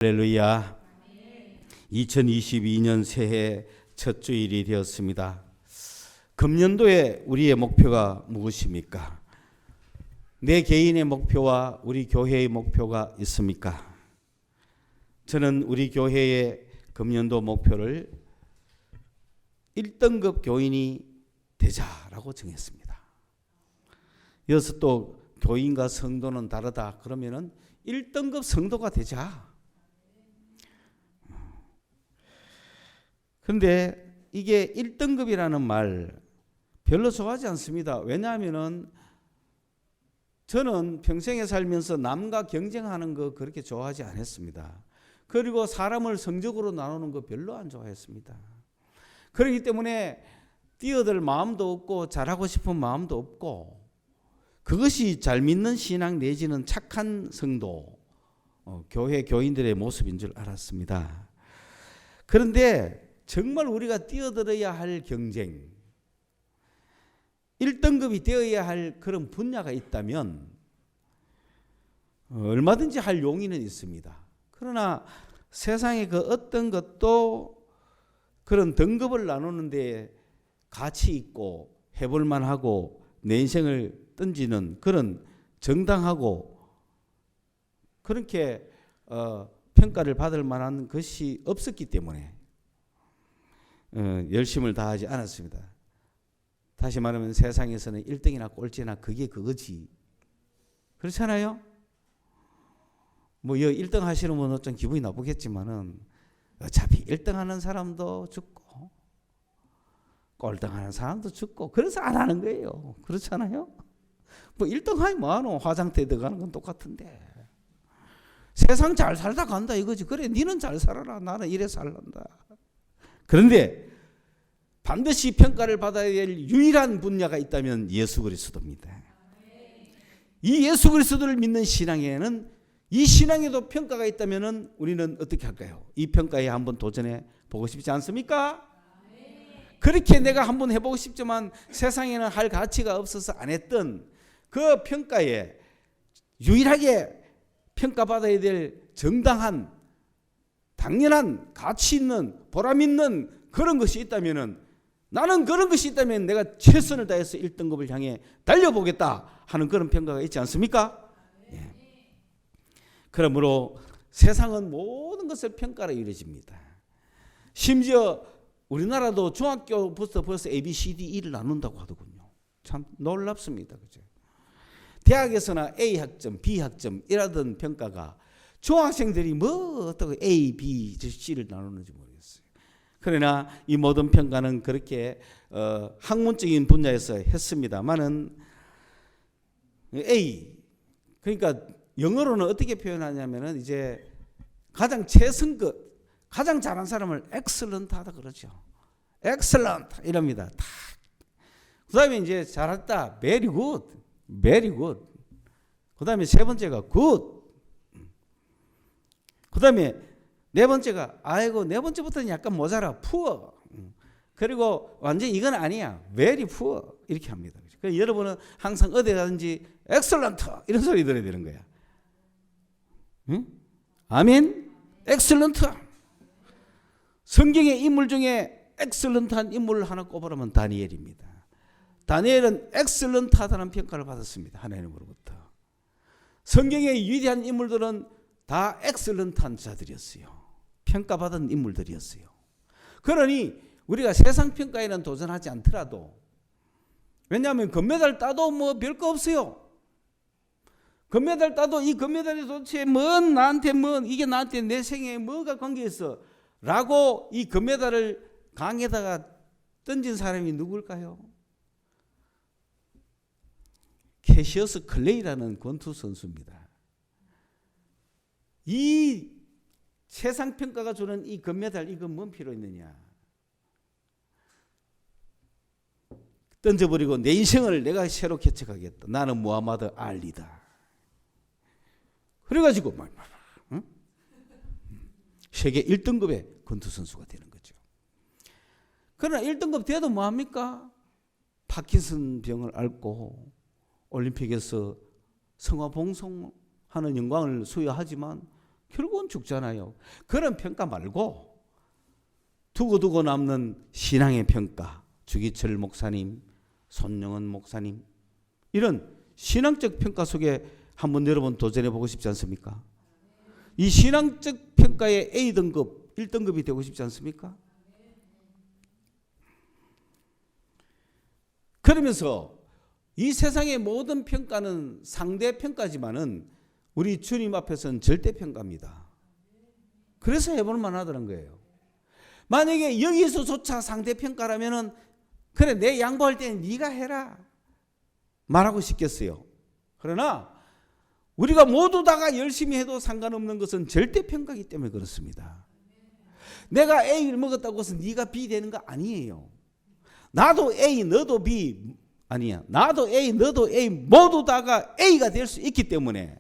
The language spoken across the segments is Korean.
할렐루야. 2022년 새해 첫 주일이 되었습니다. 금년도에 우리의 목표가 무엇입니까? 내 개인의 목표와 우리 교회의 목표가 있습니까? 저는 우리 교회의 금년도 목표를 1등급 교인이 되자라고 정했습니다. 여기서 또 교인과 성도는 다르다 그러면은 1등급 성도가 되자. 그런데 이게 1등급이라는 말 별로 좋아하지 않습니다. 왜냐하면은 저는 평생에 살면서 남과 경쟁하는 거 그렇게 좋아하지 않았습니다. 그리고 사람을 성적으로 나누는 거 별로 안 좋아했습니다. 그렇기 때문에 뛰어들 마음도 없고 잘하고 싶은 마음도 없고 그것이 잘 믿는 신앙 내지는 착한 성도, 교회 교인들의 모습인 줄 알았습니다. 그런데 정말 우리가 뛰어들어야 할 경쟁, 1등급이 되어야 할 그런 분야가 있다면 얼마든지 할 용의는 있습니다. 그러나 세상의 그 어떤 것도 그런 등급을 나누는 데 가치 있고 해볼 만하고 내 인생을 던지는 그런 정당하고 그렇게 평가를 받을 만한 것이 없었기 때문에 열심을 다하지 않았습니다. 다시 말하면 세상에서는 1등이나 꼴찌나 그게 그거지. 그렇잖아요? 뭐 1등 하시는 분은 좀 기분이 나쁘겠지만은 어차피 1등 하는 사람도 죽고 꼴등 하는 사람도 죽고 그래서 안 하는 거예요. 그렇잖아요? 뭐 1등 하면 뭐하노? 화장대 들어가는 건 똑같은데. 세상 잘 살다 간다 이거지. 그래 니는 잘 살아라. 나는 이래 살란다. 그런데 반드시 평가를 받아야 될 유일한 분야가 있다면 예수 그리스도입니다. 이 예수 그리스도를 믿는 신앙에는 이 신앙에도 평가가 있다면 우리는 어떻게 할까요? 이 평가에 한번 도전해 보고 싶지 않습니까? 그렇게 내가 한번 해보고 싶지만 세상에는 할 가치가 없어서 안 했던 그 평가에 유일하게 평가받아야 될 정당한 당연한 가치 있는 보람 있는 그런 것이 있다면 나는 그런 것이 있다면 내가 최선을 다해서 1등급을 향해 달려보겠다 하는 그런 평가가 있지 않습니까? 예. 그러므로 세상은 모든 것을 평가로 이루어집니다. 심지어 우리나라도 중학교부터 벌써 A, B, C, D, E를 나눈다고 하더군요. 참 놀랍습니다. 그죠? 대학에서나 A 학점, B 학점 이라던 평가가 중학생들이 뭐 어떻게 A, B, C를 나누는지 모르겠어요. 그러나 이 모든 평가는 그렇게 학문적인 분야에서 했습니다만은 A 그러니까 영어로는 어떻게 표현하냐면은 이제 가장 최선급 가장 잘한 사람을 excellent하다 그러죠. excellent 이럽니다. 그다음에 이제 잘했다 very good, very good. 그다음에 세 번째가 good. 그다음에 네 번째가 아이고 네 번째부터는 약간 모자라 poor. 그리고 완전 이건 아니야 very poor 이렇게 합니다. 그래서 여러분은 항상 어디 가든지 excellent 이런 소리 들어야 되는 거야. 응? 아멘. excellent. 성경의 인물 중에 엑셀런트한 인물을 하나 꼽으라면 다니엘입니다. 다니엘은 엑셀런트하다는 평가를 받았습니다. 하나님으로부터. 성경의 위대한 인물들은 다 엑셀런트한 자들이었어요. 평가받은 인물들이었어요. 그러니 우리가 세상 평가에는 도전하지 않더라도 왜냐하면 금메달 따도 뭐 별거 없어요. 금메달 따도 이 금메달이 도대체 이게 나한테 내 생애에 뭐가 관계있어? 라고 이 금메달을 강에다가 던진 사람이 누굴까요? 캐시어스 클레이라는 권투 선수입니다. 이 세상 평가가 주는 이 금메달 이건 뭔 필요 있느냐? 던져버리고 내 인생을 내가 새로 개척하겠다. 나는 무하마드 알리다. 그래가지고 응? 세계 1등급의 권투 선수가 되는 거죠. 그러나 1등급 돼도 뭐합니까? 파킨슨 병을 앓고 올림픽에서 성화봉송하는 영광을 수여하지만 결국은 죽잖아요. 그런 평가 말고 두고두고 남는 신앙의 평가, 주기철 목사님, 손영은 목사님, 이런 신앙적 평가 속에 한번 여러분 도전해 보고 싶지 않습니까? 이 신앙적 평가의 A등급, 1등급이 되고 싶지 않습니까? 그러면서 이 세상의 모든 평가는 상대평가지만은 우리 주님 앞에서는 절대평가입니다. 그래서 해볼 만하다는 거예요. 만약에 여기서조차 상대평가라면은 그래 내 양보할 때는 네가 해라 말하고 싶겠어요. 그러나 우리가 모두 다가 열심히 해도 상관없는 것은 절대평가이기 때문에 그렇습니다. 내가 A를 먹었다고 해서 네가 B 되는 거 아니에요. 나도 A 너도 B 아니야. 나도 A 너도 A 모두 다가 A가 될 수 있기 때문에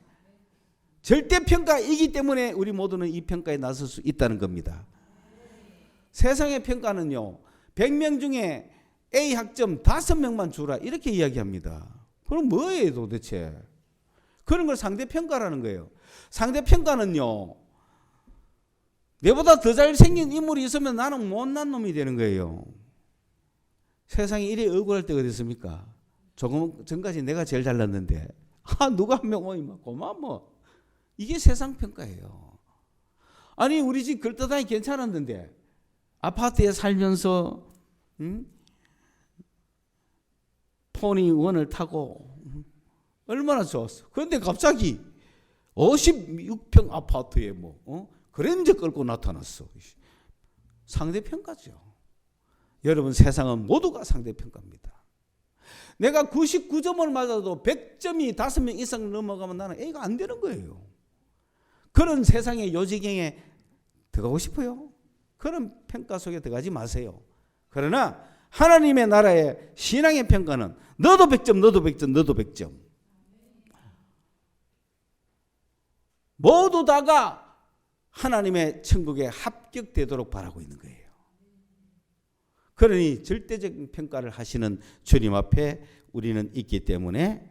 절대평가이기 때문에 우리 모두는 이 평가에 나설 수 있다는 겁니다. 세상의 평가는요 100명 중에 A 학점 5명만 주라 이렇게 이야기합니다. 그럼 뭐예요 도대체? 그런 걸 상대평가라는 거예요. 상대평가는요 내보다 더 잘생긴 인물이 있으면 나는 못난 놈이 되는 거예요. 세상에 이래 억울할 때가 어딨습니까? 조금 전까지 내가 제일 잘났는데 누가 한 명 오이 막 고마워. 이게 세상 평가예요. 아니 우리 집 걸떠다니 괜찮았는데 아파트에 살면서 포니원을 타고 얼마나 좋았어. 그런데 갑자기 56평 아파트에 그랜저 끌고 나타났어. 상대평가죠. 여러분 세상은 모두가 상대평가입니다. 내가 99점을 맞아도 100점이 5명 이상 넘어가면 나는 A가 안 되는 거예요. 그런 세상의 요지경에 들어가고 싶어요? 그런 평가 속에 들어가지 마세요. 그러나 하나님의 나라의 신앙의 평가는 너도 100점 너도 100점 너도 100점 모두 다가 하나님의 천국에 합격되도록 바라고 있는 거예요. 그러니 절대적인 평가를 하시는 주님 앞에 우리는 있기 때문에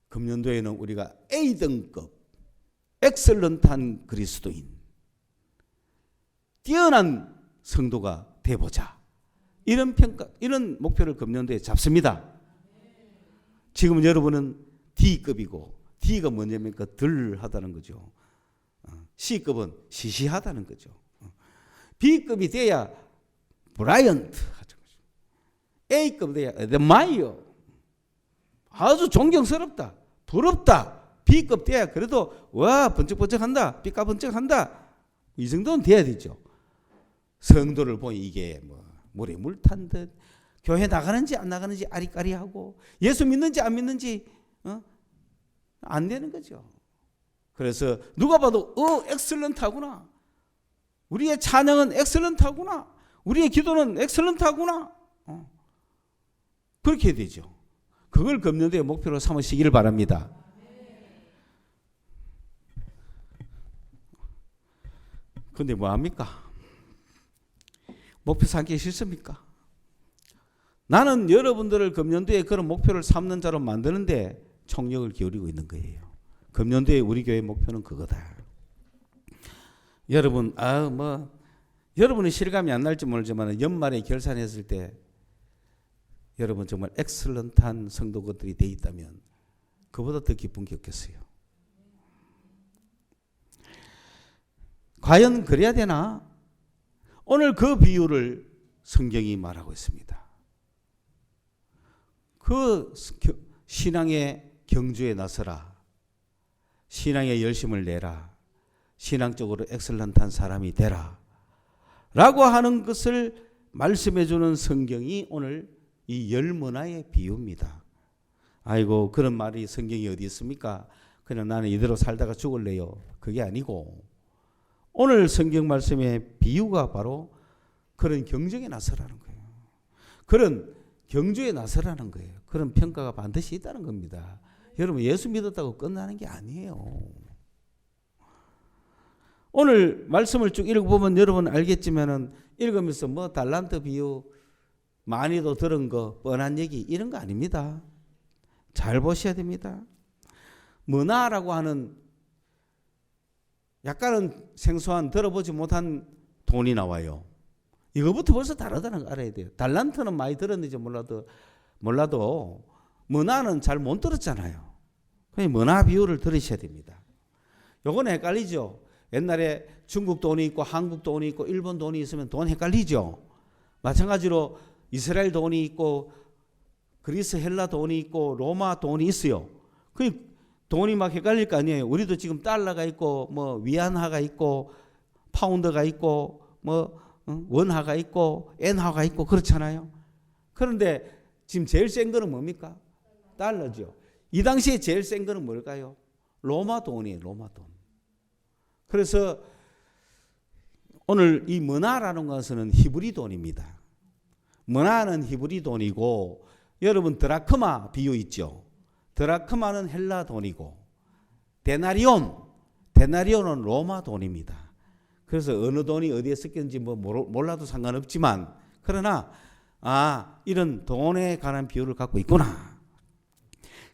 금년도에는 우리가 A등급 엑셀런트한 그리스도인 뛰어난 성도가 되보자. 이런 평가, 이런 목표를 금년도에 잡습니다. 지금 여러분은 D급이고 D가 뭐냐니까 덜 하다는 거죠. C급은 시시하다는 거죠. B급이 돼야 브라이언트 하죠. A급 돼야 에드마이어 아주 존경스럽다, 부럽다. B급 돼야 그래도 와 번쩍번쩍한다, 삐까번쩍한다. 이 정도는 돼야 되죠. 성도를 보니 이게 물에 물 탄 듯 교회 나가는지 안 나가는지 아리까리하고 예수 믿는지 안 믿는지 안 되는 거죠. 그래서 누가 봐도 엑셀런트하구나. 우리의 찬양은 엑셀런트하구나. 우리의 기도는 엑셀런트하구나. 그렇게 되죠. 그걸 금년도의 목표로 삼으시기를 바랍니다. 근데 뭐합니까? 목표 삼기 싫습니까? 나는 여러분들을 금년도에 그런 목표를 삼는 자로 만드는데 총력을 기울이고 있는 거예요. 금년도에 우리 교회 목표는 그거다. 여러분, 여러분의 실감이 안 날지 모르지만 연말에 결산했을 때 여러분 정말 엑셀런트한 성도들이 돼 있다면 그보다 더 기쁜 게 없겠어요. 과연 그래야 되나? 오늘 그 비유를 성경이 말하고 있습니다. 그 신앙의 경주에 나서라. 신앙의 열심을 내라. 신앙적으로 엑셀런트한 사람이 되라. 라고 하는 것을 말씀해 주는 성경이 오늘 이 열문화의 비유입니다. 아이고 그런 말이 성경이 어디 있습니까? 그냥 나는 이대로 살다가 죽을래요. 그게 아니고 오늘 성경 말씀의 비유가 바로 그런 경쟁에 나서라는 거예요. 그런 경주에 나서라는 거예요. 그런 평가가 반드시 있다는 겁니다. 여러분 예수 믿었다고 끝나는 게 아니에요. 오늘 말씀을 쭉 읽어보면 여러분 알겠지만은 읽으면서 달란트 비유 많이도 들은 거 뻔한 얘기 이런 거 아닙니다. 잘 보셔야 됩니다. 문화라고 하는 약간은 생소한 들어보지 못한 돈이 나와요. 이거부터 벌써 다르다는 거 알아야 돼요. 달란트는 많이 들었는지 몰라도 머나는 잘 못 들었잖아요. 그냥 머나 비유를 들으셔야 됩니다. 요건 헷갈리죠. 옛날에 중국 돈이 있고 한국 돈이 있고 일본 돈이 있으면 돈 헷갈리죠. 마찬가지로 이스라엘 돈이 있고 그리스 헬라 돈이 있고 로마 돈이 있어요. 그 돈이 막 헷갈릴 거 아니에요. 우리도 지금 달러가 있고 뭐 위안화가 있고 파운드가 있고 뭐 원화가 있고 엔화가 있고 그렇잖아요. 그런데 지금 제일 센 거는 뭡니까? 달러죠. 이 당시에 제일 센 거는 뭘까요? 로마 돈이에요. 로마 돈. 그래서 오늘 이 머나라는 것은 히브리 돈입니다. 머나는 히브리 돈이고 여러분 드라크마 비유 있죠. 드라크마는 헬라 돈이고 데나리온은 로마 돈입니다. 그래서 어느 돈이 어디에 섞였는지 뭐 몰라도 상관없지만 그러나 이런 돈에 관한 비유를 갖고 있구나.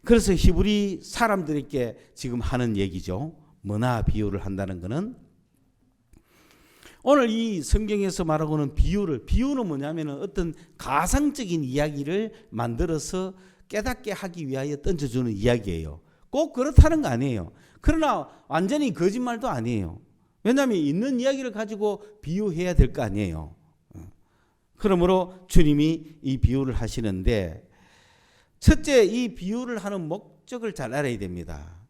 그래서 히브리 사람들에게 지금 하는 얘기죠. 머나 비유를 한다는 것은 오늘 이 성경에서 말하고는 비유는 뭐냐면은 어떤 가상적인 이야기를 만들어서 깨닫게 하기 위하여 던져주는 이야기예요. 꼭 그렇다는 거 아니에요. 그러나 완전히 거짓말도 아니에요. 왜냐하면 있는 이야기를 가지고 비유해야 될 거 아니에요. 그러므로 주님이 이 비유를 하시는데 첫째 이 비유를 하는 목적을 잘 알아야 됩니다.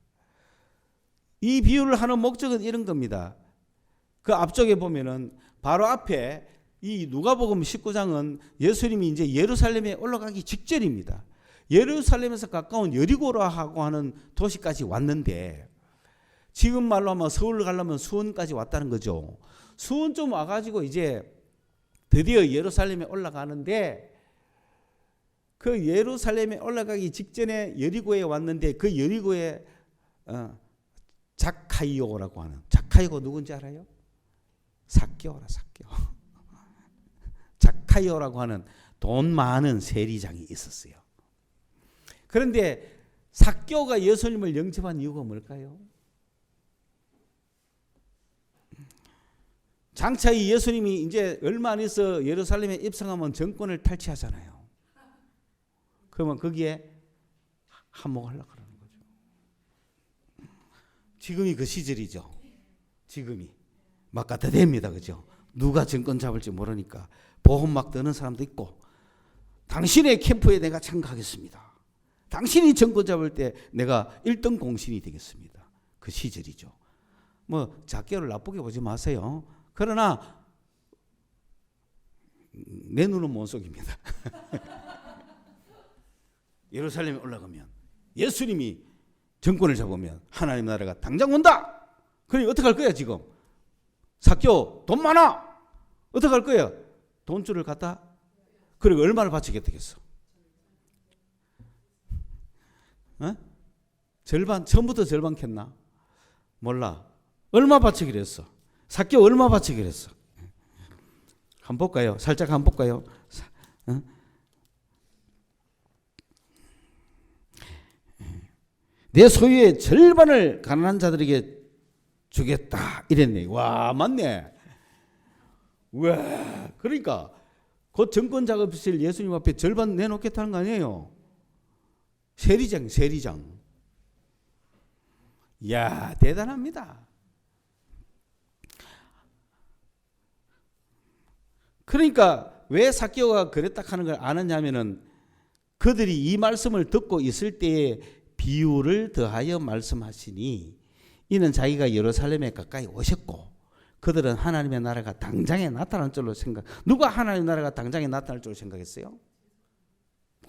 이 비유를 하는 목적은 이런 겁니다. 그 앞쪽에 보면은 바로 앞에 이 누가복음 19장은 예수님이 이제 예루살렘에 올라가기 직전입니다. 예루살렘에서 가까운 여리고라고 하는 도시까지 왔는데 지금 말로 하면 서울 가려면 수원까지 왔다는 거죠. 수원 좀 와가지고 이제 드디어 예루살렘에 올라가는데 그 예루살렘에 올라가기 직전에 여리고에 왔는데 그 여리고에 작가이오라고 하는 작가이오가 누군지 알아요? 삭개오라 삭개오. 작가이오라고 하는 돈 많은 세리장이 있었어요. 그런데 삭개오가 예수님을 영접한 이유가 뭘까요? 장차 이 예수님이 이제 얼마 안 있어 예루살렘에 입성하면 정권을 탈취하잖아요. 그러면 거기에 한몫하려고 그러는 거죠. 지금이 그 시절이죠. 지금이 막 갖다 댑니다. 그죠? 누가 정권 잡을지 모르니까 보험 막 드는 사람도 있고 당신의 캠프에 내가 참가하겠습니다. 당신이 정권 잡을 때 내가 1등 공신이 되겠습니다. 그 시절이죠. 뭐 작게를 나쁘게 보지 마세요. 그러나 내 눈은 못 속입니다. 예루살렘에 올라가면 예수님이 정권을 잡으면 하나님 나라가 당장 온다. 그러니 어떻게 할 거야 지금? 삭개오 돈 많아. 어떻게 할 거야? 돈줄을 갖다 그리고 얼마를 바치겠다겠어? 절반 처음부터 절반 캤나? 몰라. 얼마 바치기로 했어? 삭개오 얼마 바치기로 했어? 한번 볼까요? 살짝 한번 볼까요? 내 소유의 절반을 가난한 자들에게 주겠다 이랬네. 와 맞네. 와 그러니까 곧 정권 작업실 예수님 앞에 절반 내놓겠다는 거 아니에요. 세리장. 이야 대단합니다. 그러니까 왜 삭개오가 그랬다 하는 걸 아느냐면은 그들이 이 말씀을 듣고 있을 때에 비유를 더하여 말씀하시니 이는 자기가 예루살렘에 가까이 오셨고 그들은 하나님의 나라가 당장에 나타날 줄로 누가 하나님의 나라가 당장에 나타날 줄로 생각했어요?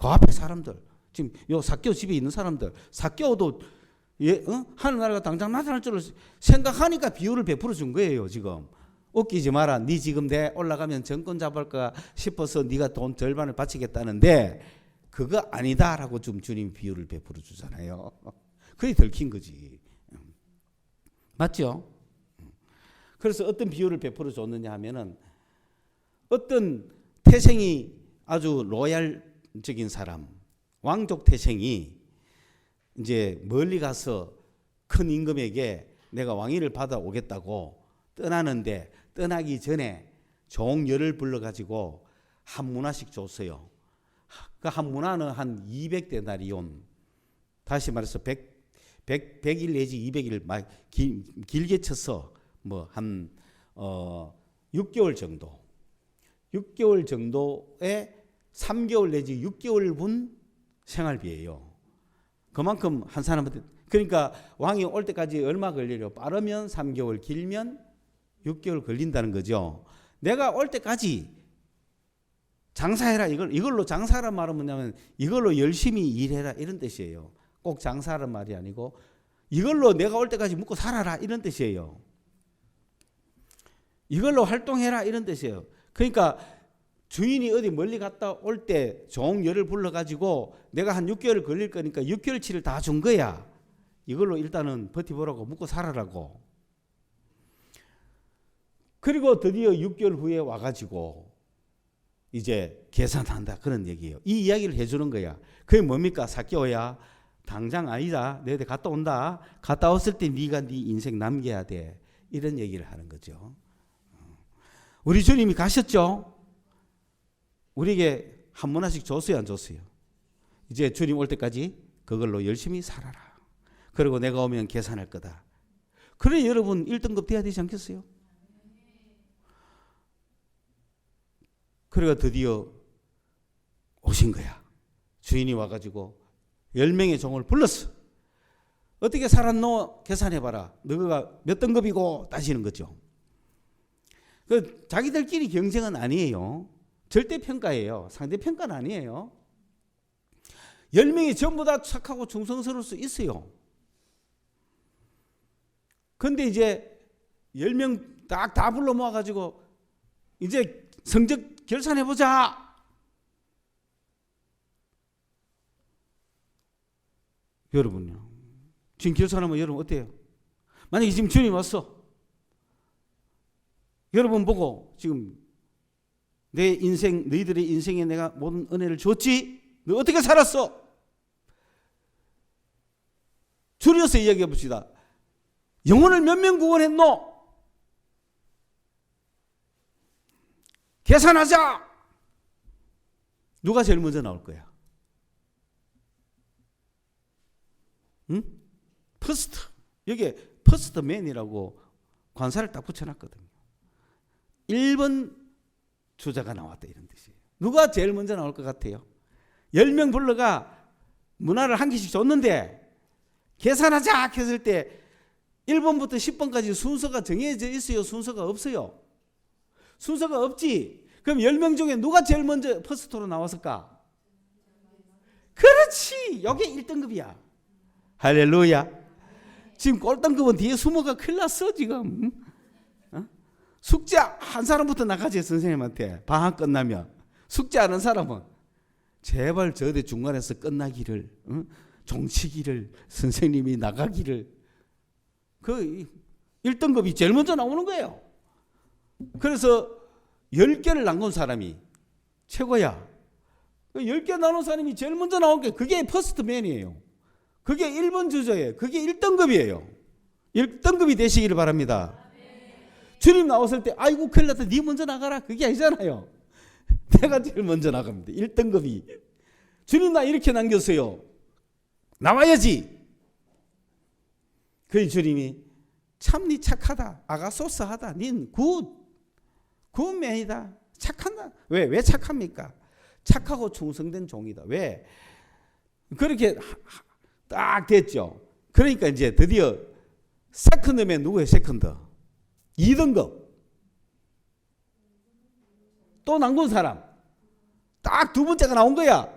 그 앞에 사람들 지금 요 삭개오 집에 있는 사람들 삭개오도 하나님 나라가 당장 나타날 줄로 생각하니까 비유를 베풀어 준 거예요. 지금 웃기지 마라. 네 지금 내 올라가면 정권 잡을까 싶어서 네가 돈 절반을 바치겠다는데 그거 아니다라고 좀 주님 비유를 베풀어 주잖아요. 그게 들킨 거지. 맞죠? 그래서 어떤 비유를 베풀어 줬느냐 하면은 어떤 태생이 아주 로얄적인 사람, 왕족 태생이 이제 멀리 가서 큰 임금에게 내가 왕위를 받아오겠다고 떠나는데 떠나기 전에 종열을 불러가지고 한 문화씩 줬어요. 그 한 문화는 한 200데나리온, 다시 말해서 100일 내지 200일 막 길게 쳐서 뭐 한 6개월 정도, 6개월 정도의 3개월 내지 6개월 분 생활비예요. 그만큼 한 사람한테, 그러니까 왕이 올 때까지 얼마 걸려요? 빠르면 3개월, 길면 6개월 걸린다는 거죠. 내가 올 때까지 장사해라. 이걸로 장사란 말은 뭐냐면 이걸로 열심히 일해라 이런 뜻이에요. 꼭 장사란 말이 아니고 이걸로 내가 올 때까지 먹고 살아라 이런 뜻이에요. 이걸로 활동해라 이런 뜻이에요. 그러니까 주인이 어디 멀리 갔다 올 때 종열을 불러가지고 내가 한 6개월 걸릴 거니까 6개월치를 다 준 거야. 이걸로 일단은 버티보라고, 먹고 살아라고. 그리고 드디어 6개월 후에 와가지고 이제 계산한다 그런 얘기예요. 이 이야기를 해주는 거야. 그게 뭡니까? 사케오야, 당장 아니다. 너희들 갔다 온다. 갔다 왔을 때 네가 네 인생 남겨야 돼. 이런 얘기를 하는 거죠. 우리 주님이 가셨죠? 우리에게 한 문화씩 줬어요, 안 줬어요? 이제 주님 올 때까지 그걸로 열심히 살아라. 그리고 내가 오면 계산할 거다. 그래 여러분 1등급 돼야 되지 않겠어요? 그래가 드디어 오신 거야. 주인이 와가지고 10명의 종을 불렀어. 어떻게 살았노? 계산해봐라. 너가 몇 등급이고 따지는 거죠. 그 자기들끼리 경쟁은 아니에요. 절대평가예요. 상대평가는 아니에요. 10명이 전부 다 착하고 충성스러울 수 있어요. 근데 이제 10명 다 불러 모아가지고 이제 성적 결산해보자. 여러분요. 지금 결산하면 여러분 어때요? 만약에 지금 주님 왔어. 여러분 보고 지금 내 인생, 너희들의 인생에 내가 모든 은혜를 줬지? 너 어떻게 살았어? 줄여서 이야기해 봅시다. 영혼을 몇 명 구원했노? 계산하자. 누가 제일 먼저 나올 거야? 응? 퍼스트. 여기에 퍼스트맨이라고 관사를 딱 붙여놨거든요. 1번 주자가 나왔다 이런 뜻이에요. 누가 제일 먼저 나올 것 같아요? 10명 불러가 문화를 한 개씩 줬는데 계산하자 했을 때 1번부터 10번까지 순서가 정해져 있어요? 순서가 없어요? 순서가 없지. 그럼 10명 중에 누가 제일 먼저 퍼스트로 나왔을까? 그렇지. 이게 1등급이야. 할렐루야. 지금 꼴등급은 뒤에 숨어가 큰일 났어 지금. 숙제 한 사람부터 나가지 선생님한테. 방학 끝나면 숙제하는 사람은 제발 저대 중간에서 끝나기를, 종치기를, 선생님이 나가기를. 그 1등급이 제일 먼저 나오는 거예요. 그래서 10개를 남긴 사람이 최고야. 10개 나눈 사람이 제일 먼저 나온 게 그게 퍼스트맨이에요. 그게 1번 주자예요. 그게 1등급이에요. 1등급이 되시기를 바랍니다. 주님 나왔을 때 아이고 큰일 났다. 네 먼저 나가라. 그게 아니잖아요. 내가 제일 먼저 나갑니다. 1등급이. 주님 나 이렇게 남겼어요. 나와야지. 그 주님이 참 니 착하다. 아가소스하다. 닌 굿맨이다. 착한다. 왜 착합니까? 착하고 충성된 종이다. 왜? 그렇게 딱 됐죠. 그러니까 이제 드디어 세컨드맨 누구예요? 세컨드. 2등급. 또 남은 사람. 딱 두 번째가 나온 거야.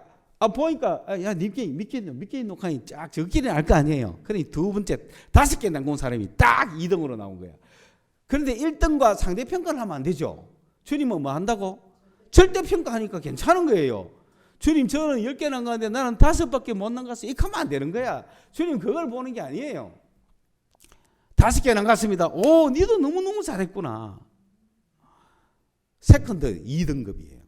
보니까 야 믿겠노 녹화니 쫙 저끼리 알 거 아니에요. 그러니 두 번째 5개 남은 사람이 딱 2등으로 나온 거야. 그런데 1등과 상대평가를 하면 안 되죠. 주님은 뭐 한다고? 절대평가하니까 괜찮은 거예요. 주님 저는 10개 남갔는데 나는 5밖에 못 남갔어. 이렇게 하면 안 되는 거야. 주님 그걸 보는 게 아니에요. 5개 남갔습니다. 오, 니도 너무너무 잘했구나. 세컨드 2등급이에요.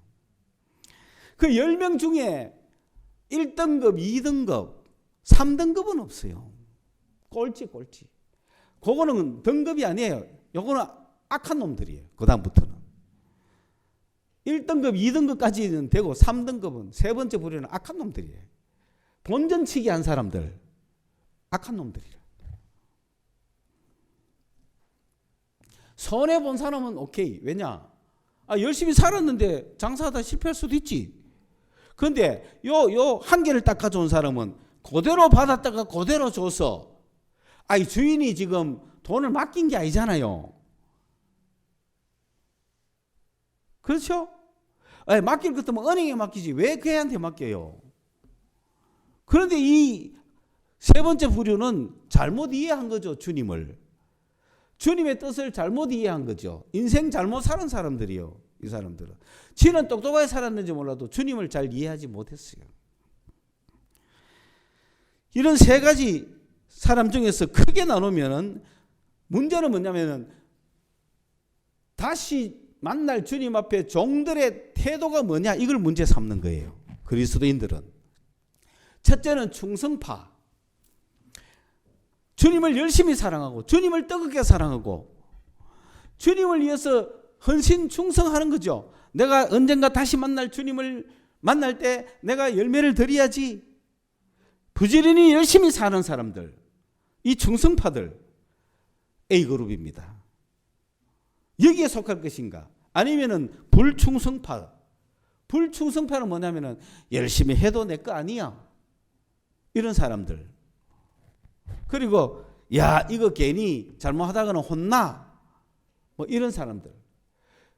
그 10명 중에 1등급, 2등급, 3등급은 없어요. 꼴찌. 그거는 등급이 아니에요. 요거는 악한 놈들이에요. 그 다음부터는 1등급, 2등급까지는 되고 3등급은 세 번째 부류는 악한 놈들이에요. 본전치기 한 사람들, 악한 놈들이에요. 손해 본 사람은 오케이. 왜냐? 열심히 살았는데 장사하다 실패할 수도 있지. 그런데 요 한계를 딱 가져온 사람은 그대로 받았다가 그대로 줘서 주인이 지금 돈을 맡긴 게 아니잖아요. 그렇죠? 맡길 것 같으면 은행에 맡기지 왜 그 애한테 맡겨요? 그런데 이 세 번째 부류는 잘못 이해한 거죠. 주님의 뜻을 잘못 이해한 거죠. 인생 잘못 사는 사람들이요. 이 사람들은. 지는 똑똑하게 살았는지 몰라도 주님을 잘 이해하지 못했어요. 이런 세 가지 사람 중에서 크게 나누면 문제는 뭐냐면 다시 만날 주님 앞에 종들의 태도가 뭐냐 이걸 문제 삼는 거예요. 그리스도인들은. 첫째는 충성파. 주님을 열심히 사랑하고 주님을 뜨겁게 사랑하고 주님을 위해서 헌신 충성하는 거죠. 내가 언젠가 다시 만날 주님을 만날 때 내가 열매를 드려야지. 부지런히 열심히 사는 사람들, 이 충성파들 A그룹입니다. 여기에 속할 것인가? 아니면은 불충성파. 불충성파는 뭐냐면은 열심히 해도 내 거 아니야. 이런 사람들. 그리고 이거 괜히 잘못하다가는 혼나. 뭐 이런 사람들.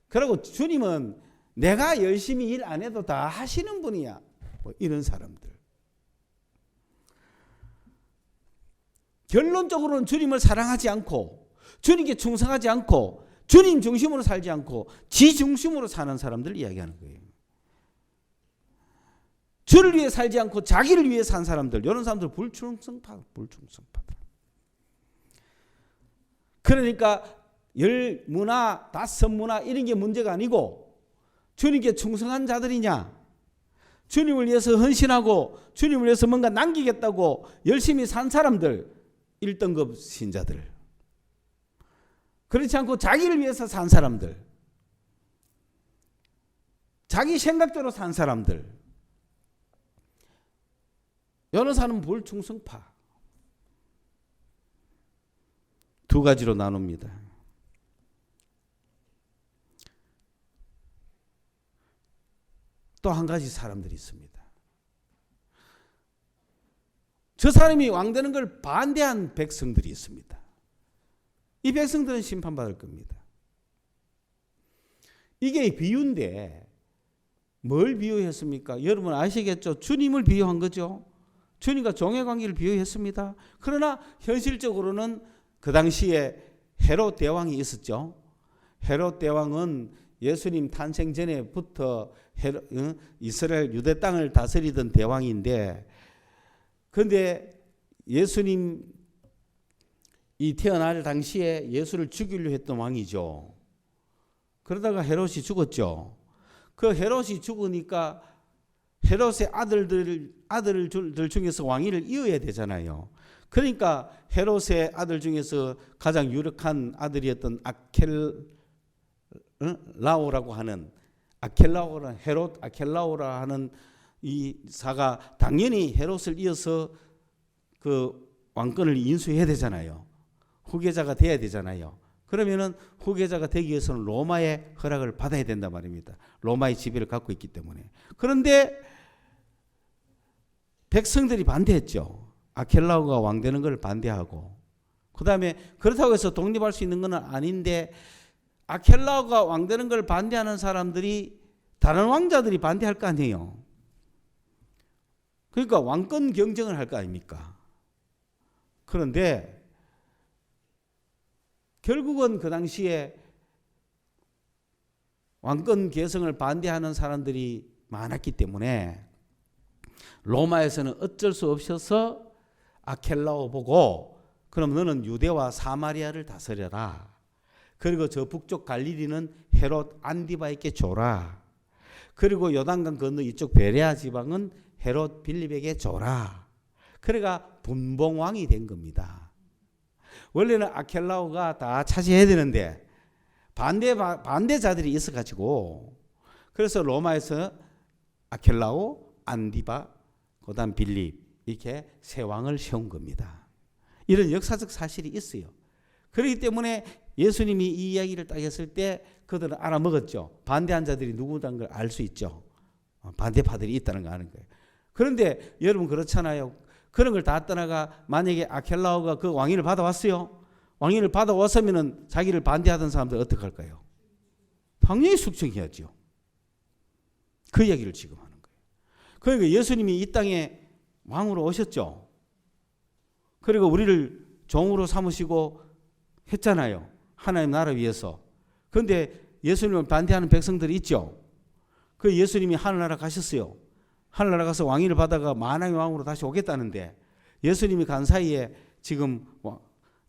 그리고 주님은 내가 열심히 일 안 해도 다 하시는 분이야. 뭐 이런 사람들. 결론적으로는 주님을 사랑하지 않고 주님께 충성하지 않고 주님 중심으로 살지 않고 지 중심으로 사는 사람들 이야기하는 거예요. 주를 위해 살지 않고 자기를 위해 산 사람들, 이런 사람들 불충성파다. 그러니까 열 문화, 다섯 문화 이런 게 문제가 아니고 주님께 충성한 자들이냐, 주님을 위해서 헌신하고 주님을 위해서 뭔가 남기겠다고 열심히 산 사람들, 1등급 신자들. 그렇지 않고 자기를 위해서 산 사람들, 자기 생각대로 산 사람들, 이런 사람은 불충성파. 두 가지로 나눕니다. 또 한 가지 사람들이 있습니다. 저 사람이 왕되는 걸 반대한 백성들이 있습니다. 이 백성들은 심판받을 겁니다. 이게 비유인데 뭘 비유했습니까? 여러분 아시겠죠? 주님을 비유한 거죠. 주님과 종의 관계를 비유했습니다. 그러나 현실적으로는 그 당시에 헤롯 대왕이 있었죠. 헤롯 대왕은 예수님 탄생 전에부터 이스라엘 유대 땅을 다스리던 대왕인데, 그런데 예수님 이 태어날 당시에 예수를 죽이려 했던 왕이죠. 그러다가 헤롯이 죽었죠. 그 헤롯이 죽으니까 헤롯의 아들들 중에서 왕위를 이어야 되잖아요. 그러니까 헤롯의 아들 중에서 가장 유력한 아들이었던 아켈라오라고 하는 헤롯 아켈라오라 하는 이 사가 당연히 헤롯을 이어서 그 왕권을 인수해야 되잖아요. 후계자가 돼야 되잖아요. 그러면은 후계자가 되기 위해서는 로마의 허락을 받아야 된단 말입니다. 로마의 지배를 갖고 있기 때문에. 그런데 백성들이 반대했죠. 아켈라오가 왕되는 걸 반대하고, 그 다음에 그렇다고 해서 독립할 수 있는 건 아닌데 아켈라오가 왕되는 걸 반대하는 사람들이 다른 왕자들이 반대할 거 아니에요. 그러니까 왕권 경쟁을 할 거 아닙니까? 그런데 결국은 그 당시에 왕권 계승을 반대하는 사람들이 많았기 때문에 로마에서는 어쩔 수 없어서 아켈라오 보고, 그럼 너는 유대와 사마리아를 다스려라. 그리고 저 북쪽 갈릴리는 헤롯 안디바에게 줘라. 그리고 요단강 건너 이쪽 베레아 지방은 헤롯 빌립에게 줘라. 그래가 분봉왕이 된 겁니다. 원래는 아켈라오가 다 차지해야 되는데 반대자들이 있어가지고 그래서 로마에서 아켈라오, 안디바, 그다음 빌립 이렇게 세 왕을 세운 겁니다. 이런 역사적 사실이 있어요. 그렇기 때문에 예수님이 이 이야기를 딱 했을 때 그들은 알아먹었죠. 반대한 자들이 누구라는 걸 알 수 있죠. 반대파들이 있다는 거 아는 거예요. 그런데 여러분 그렇잖아요. 그런 걸 다 떠나가 만약에 아켈라오가 그 왕위를 받아왔어요. 왕위를 받아왔으면 자기를 반대하던 사람들 어떻게 할까요? 당연히 숙청해야죠. 그 이야기를 지금 하는 거예요. 그러니까 예수님이 이 땅에 왕으로 오셨죠. 그리고 우리를 종으로 삼으시고 했잖아요. 하나님 나라 위해서. 그런데 예수님을 반대하는 백성들이 있죠. 그 예수님이 하늘나라 가셨어요. 하늘나라 가서 왕위를 받아가 만왕의 왕으로 다시 오겠다는데 예수님이 간 사이에 지금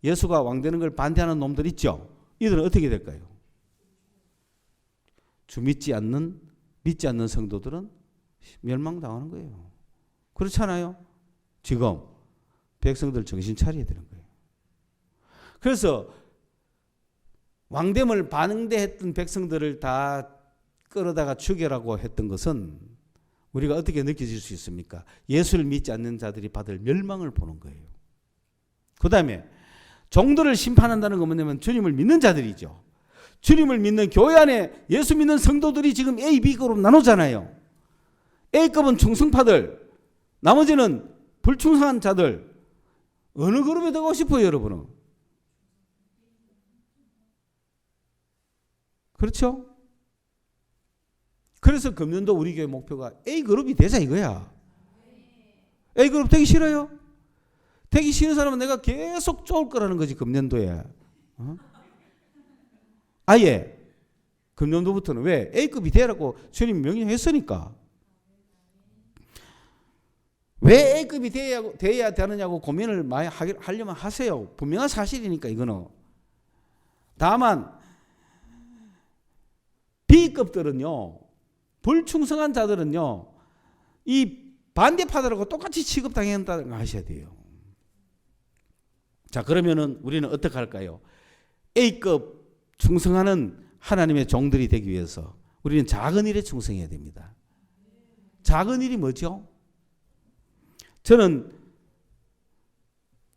예수가 왕 되는 걸 반대하는 놈들 있죠. 이들은 어떻게 될까요? 믿지 않는 성도들은 멸망당하는 거예요. 그렇잖아요. 지금 백성들 정신 차려야 되는 거예요. 그래서 왕됨을 반대했던 백성들을 다 끌어다가 죽여라고 했던 것은 우리가 어떻게 느껴질 수 있습니까? 예수를 믿지 않는 자들이 받을 멸망을 보는 거예요. 그 다음에 종들을 심판한다는 건 뭐냐면 주님을 믿는 자들이죠. 주님을 믿는 교회 안에 예수 믿는 성도들이 지금 A, B급으로 나누잖아요. A급은 충성파들, 나머지는 불충성한 자들. 어느 그룹에 들어가고 싶어요, 여러분은? 그렇죠? 그래서 금년도 우리 교회 목표가 A그룹이 되자 이거야. A그룹 되기 싫어요? 되기 싫은 사람은 내가 계속 쫓을 거라는 거지, 금년도에. 아예 금년도부터는. 왜? A급이 되라고 주님이 명령했으니까. 왜 A급이 돼야 되느냐고 고민을 많이 하려면 하세요. 분명한 사실이니까 이거는. 다만 B급들은요, 불충성한 자들은요, 이 반대파들하고 똑같이 취급당한다는 거 아셔야 돼요. 자, 그러면은 우리는 어떻게 할까요? A급 충성하는 하나님의 종들이 되기 위해서 우리는 작은 일에 충성해야 됩니다. 작은 일이 뭐죠? 저는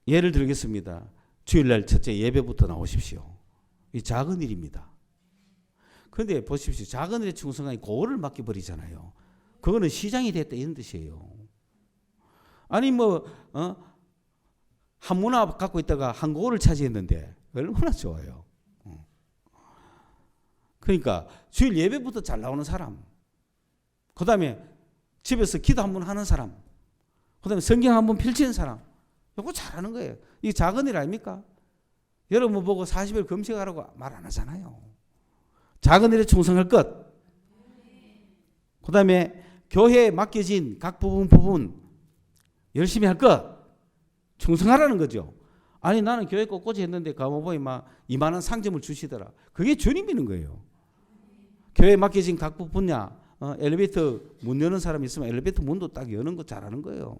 예를 들겠습니다. 주일날 첫째 예배부터 나오십시오. 이 작은 일입니다. 그런데 보십시오. 작은 일에 충성하니 고을을 맡겨버리잖아요. 그거는 시장이 됐다 이런 뜻이에요. 아니 한 문화 갖고 있다가 한 고을을 차지했는데 얼마나 좋아요. 그러니까 주일 예배부터 잘 나오는 사람, 그 다음에 집에서 기도 한 번 하는 사람, 그 다음에 성경 한 번 펼치는 사람, 이거 잘하는 거예요. 이게 작은 일 아닙니까? 여러분 보고 40일 금식하라고 말 안 하잖아요. 작은 일에 충성할 것. 그 다음에 교회에 맡겨진 각 부분 열심히 할 것. 충성하라는 거죠. 아니 나는 교회 꼿꼿이 했는데 가보니 막 2만 원 상점을 주시더라. 그게 주님 믿는 거예요. 교회에 맡겨진 각 분야, 엘리베이터 문 여는 사람이 있으면 엘리베이터 문도 딱 여는 거 잘하는 거예요.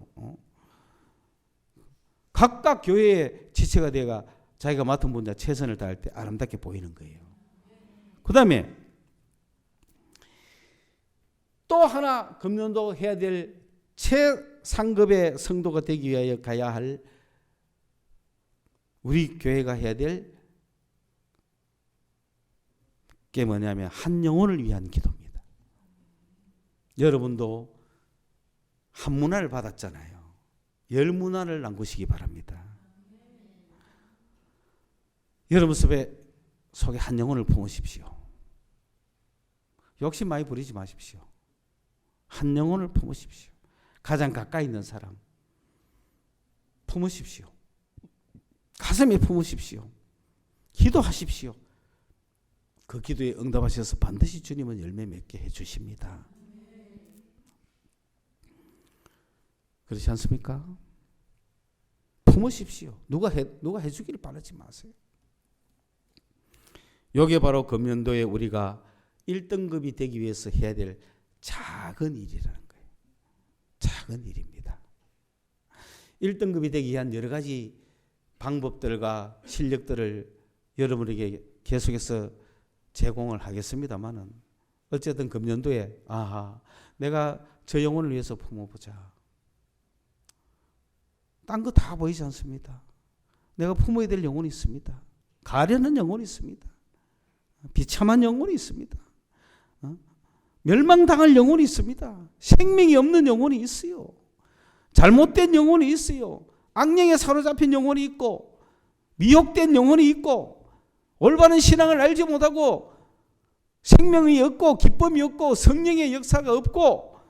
각각 교회의 지체가 되어가 자기가 맡은 분야 최선을 다할 때 아름답게 보이는 거예요. 그 다음에 또 하나 금년도 해야 될 최상급의 성도가 되기 위하여 가야 할 우리 교회가 해야 될 게 뭐냐면 한 영혼을 위한 기도입니다. 여러분도 한 문화를 받았잖아요. 10문화를 남기시기 바랍니다. 여러분 속에 한 영혼을 품으십시오. 욕심 많이 부리지 마십시오. 한 영혼을 품으십시오. 가장 가까이 있는 사람 품으십시오. 가슴에 품으십시오. 기도하십시오. 그 기도에 응답하셔서 반드시 주님은 열매 맺게 해주십니다. 그렇지 않습니까? 품으십시오. 누가 해주기를 바라지 마세요. 이게 바로 금년도에 우리가 1등급이 되기 위해서 해야 될 작은 일이라는 거예요. 작은 일입니다. 1등급이 되기 위한 여러 가지 방법들과 실력들을 여러분에게 계속해서 제공을 하겠습니다만은 어쨌든 금년도에 내가 저 영혼을 위해서 품어보자. 딴 거 다 보이지 않습니다. 내가 품어야 될 영혼이 있습니다. 가련한 영혼이 있습니다. 비참한 영혼이 있습니다. 멸망당할 영혼이 있습니다. 생명이 없는 영혼이 있어요. 잘못된 영혼이 있어요. 악령에 사로잡힌 영혼이 있고 미혹된 영혼이 있고 올바른 신앙을 알지 못하고 생명이 없고 기쁨이 없고 성령의 역사가 없고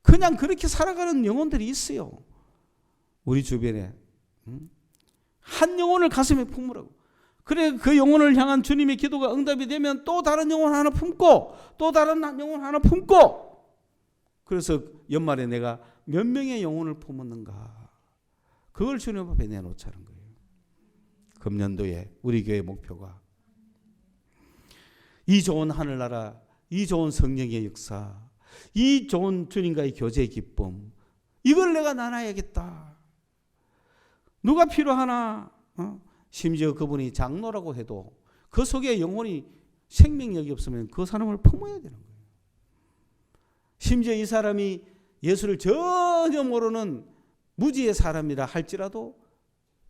그냥 그렇게 살아가는 영혼들이 있어요. 우리 주변에 한 영혼을 가슴에 품으라고. 그래 그 영혼을 향한 주님의 기도가 응답이 되면 또 다른 영혼 하나 품고 또 다른 영혼 하나 품고 그래서 연말에 내가 몇 명의 영혼을 품었는가 그걸 주님 앞에 내놓자는 거예요. 금년도에 우리 교회 목표가 이 좋은 하늘나라, 이 좋은 성령의 역사, 이 좋은 주님과의 교제의 기쁨 이걸 내가 나눠야겠다. 누가 필요하나? 심지어 그분이 장로라고 해도 그 속에 영혼이 생명력이 없으면 그 사람을 품어야 되는 거예요. 심지어 이 사람이 예수를 전혀 모르는 무지의 사람이라 할지라도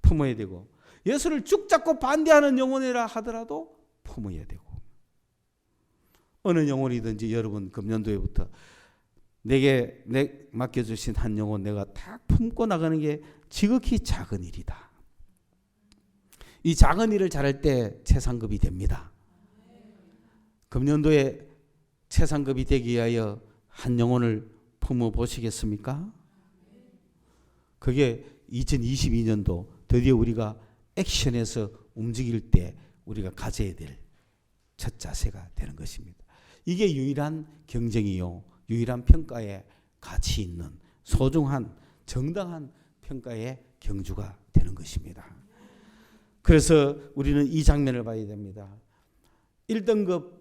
품어야 되고 예수를 쭉 잡고 반대하는 영혼이라 하더라도 품어야 되고 어느 영혼이든지 여러분 금년도에부터 내게 맡겨주신 한 영혼 내가 딱 품고 나가는 게 지극히 작은 일이다. 이 작은 일을 잘할 때 최상급이 됩니다. 금년도에 최상급이 되기 위하여 한 영혼을 품어 보시겠습니까? 그게 2022년도 드디어 우리가 액션에서 움직일 때 우리가 가져야 될 첫 자세가 되는 것입니다. 이게 유일한 경쟁이요. 유일한 평가에 가치 있는 소중한 정당한 평가의 경주가 되는 것입니다. 그래서 우리는 이 장면을 봐야 됩니다. 1등급,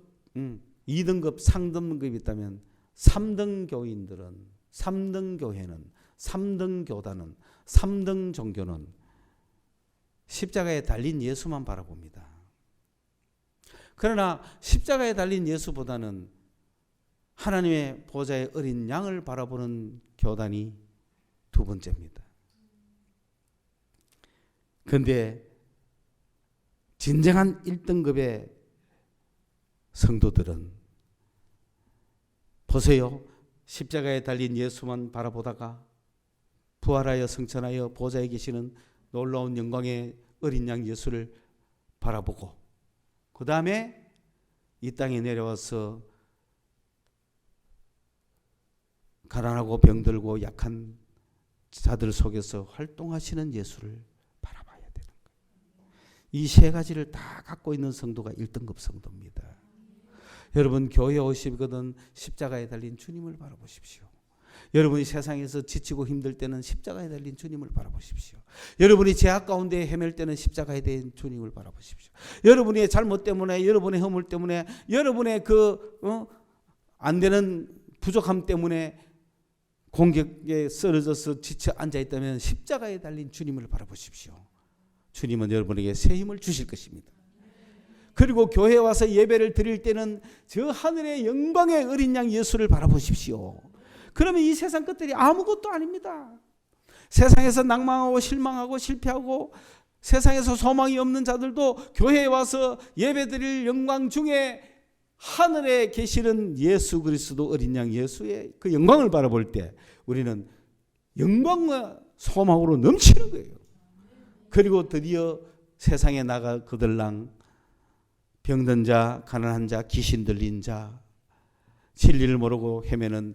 2등급, 상등급이 있다면 3등 교인들은 3등 교회는 3등 교단은 3등 종교는 십자가에 달린 예수만 바라봅니다. 그러나 십자가에 달린 예수보다는 하나님의 보좌의 어린 양을 바라보는 교단이 두 번째입니다. 그런데 진정한 1등급의 성도들은 보세요. 십자가에 달린 예수만 바라보다가 부활하여 승천하여 보좌에 계시는 놀라운 영광의 어린 양 예수를 바라보고 그 다음에 이 땅에 내려와서 가난하고 병들고 약한 자들 속에서 활동하시는 예수를 바라봐야 되는 거예요. 이 세 가지를 다 갖고 있는 성도가 1등급 성도입니다. 여러분 교회에 오시거든 십자가에 달린 주님을 바라보십시오. 여러분이 세상에서 지치고 힘들 때는 십자가에 달린 주님을 바라보십시오. 여러분이 죄악 가운데 헤맬 때는 십자가에 달린 주님을 바라보십시오. 여러분의 잘못 때문에 여러분의 허물 때문에 여러분의 안 되는 부족함 때문에 공격에 쓰러져서 지쳐 앉아있다면 십자가에 달린 주님을 바라보십시오. 주님은 여러분에게 새 힘을 주실 것입니다. 그리고 교회에 와서 예배를 드릴 때는 저 하늘의 영광의 어린 양 예수를 바라보십시오. 그러면 이 세상 것들이 아무것도 아닙니다. 세상에서 낭망하고 실망하고 실패하고 세상에서 소망이 없는 자들도 교회에 와서 예배드릴 영광 중에 하늘에 계시는 예수 그리스도 어린 양 예수의 그 영광을 바라볼 때 우리는 영광과 소망으로 넘치는 거예요. 그리고 드디어 세상에 나가 그들랑 병든 자, 가난한 자, 귀신 들린 자, 진리를 모르고 헤매는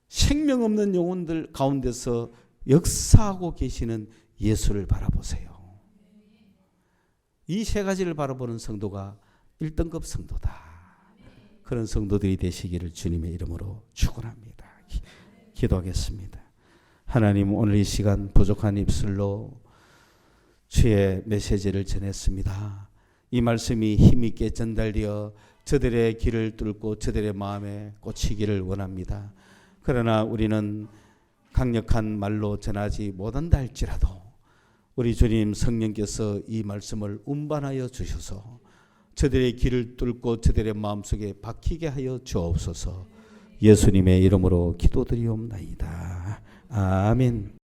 생명 없는 영혼들 가운데서 역사하고 계시는 예수를 바라보세요. 이 세 가지를 바라보는 성도가 1등급 성도다. 그런 성도들이 되시기를 주님의 이름으로 축원합니다. 기도하겠습니다. 하나님 오늘 이 시간 부족한 입술로 주의 메시지를 전했습니다. 이 말씀이 힘있게 전달되어 저들의 길을 뚫고 저들의 마음에 꽂히기를 원합니다. 그러나 우리는 강력한 말로 전하지 못한다 할지라도 우리 주님 성령께서 이 말씀을 운반하여 주셔서 저들의 길을 뚫고 저들의 마음속에 박히게 하여 주옵소서. 예수님의 이름으로 기도드리옵나이다. 아멘.